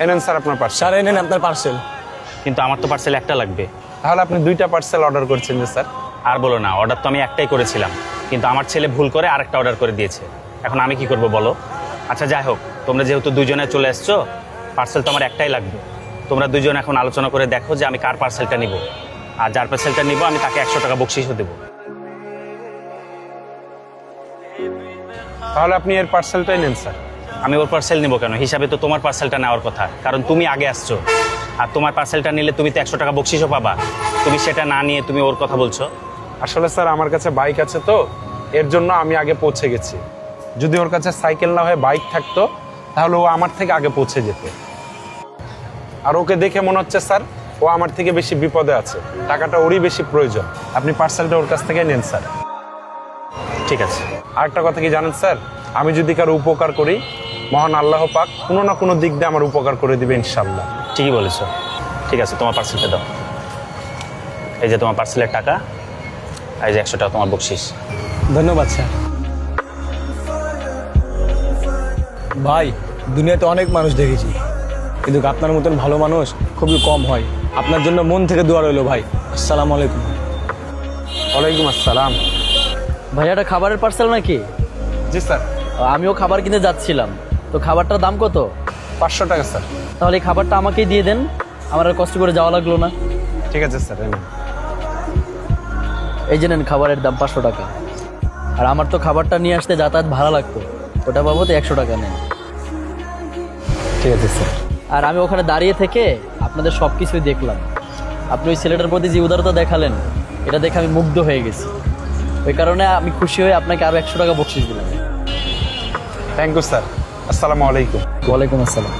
এনেন sir আপনার parcel. Sir এনেন আপনার parcel. কিন্তু আমার তো পার্সেল একটা লাগবে। তাহলে আপনি 2টা পার্সেল অর্ডার করছেন যে স্যার? আর বলো না, অর্ডার তো আমি একটাই করেছিলাম, কিন্তু আমার ছেলে ভুল করে আরেকটা অর্ডার করে দিয়েছে। এখন আমি কি করব বলো? আচ্ছা যাই হোক, তোমরা যেহেতু দুজনে চলে এসছো, পার্সেল তো আমার একটাই লাগবে। তোমরা দুজন এখন আলোচনা করে দেখো যে আমি কার পার্সেলটা নিব, আর যার পার্সেলটা নিব আমি তাকে 100 টাকা বকশিশও দেবো। তাহলে আপনি এর পার্সেলটাই নেন স্যার। আমি ওর পার্সেল নিব কেন? হিসাবে তো তোমার পার্সেলটা নেওয়ার কথা, কারণ তুমি আগে আসছো। আর তোমার পার্সেলটা নিলে তুমি তো 100 টাকা বকশিশও পাবা। তুমি সেটা না নিয়ে তুমি ওর কথা বলছো। আসলে স্যার আমার কাছে বাইক আছে, তো এর জন্য আমি আগে পৌঁছে গেছি। যদি ওর কাছে সাইকেল না হয়ে বাইক থাকতো তাহলে ও আমার থেকে আগে পৌঁছে যেত। আর ওকে দেখে মনে হচ্ছে স্যার ও আমার থেকে বেশি বিপদে আছে, টাকাটা ওরই বেশি প্রয়োজন। আপনি পার্সেলটা ওর কাছ থেকে নেন স্যার। ঠিক আছে। আরেকটা কথা কি জানেন স্যার, আমি যদি কারো উপকার করি, মহান আল্লাহ পাক কোনো না কোনো দিক দিয়ে আমার উপকার করে দিবে ইনশাল্লাহ। ঠিকই বলেছো। ঠিক আছে, তোমার পার্সেলটা দাও। এই যে তোমার পার্সেলের টাকা, এই যে 100 টাকা তোমার বকশিস। ধন্যবাদ স্যার। ভাই, দুনিয়াতে অনেক মানুষ দেখেছি, কিন্তু আপনার মতন ভালো মানুষ খুবই কম হয়। আপনার জন্য মন থেকে দোয়া রইলো ভাই। আসসালামু আলাইকুম। ওয়ালাইকুম আসসালাম। ভাইয়া, এটা খাবারের পার্সেল নাকি? জি স্যার। আমিও খাবার কিনতে যাচ্ছিলাম, তো খাবারটার দাম কত? 500 টাকা স্যার। তাহলে এই খাবারটা আমাকেই দিয়ে দেন, আমার আর কষ্ট করে যাওয়া লাগলো না। ঠিক আছে স্যার। এই যে নেন, খাবারের দাম 500 টাকা। আর আমার তো খাবারটা নিয়ে আসতে যাতায়াত ভাড়া লাগতো, ওটা বাবদ 100 টাকা নেন। ঠিক আছে স্যার। আর আমি ওখানে দাঁড়িয়ে থেকে আপনাদের সব কিছুই দেখলাম। আপনি ওই ছেলেটার প্রতি যে উদারতা দেখালেন, এটা দেখে আমি মুগ্ধ হয়ে গেছি। ওই কারণে আমি খুশি হয়ে আপনাকে আরও 100 টাকা বকশিশ দিলাম। Thank you sir. আসসালামু আলাইকুম। ওয়ালাইকুম আসসালাম।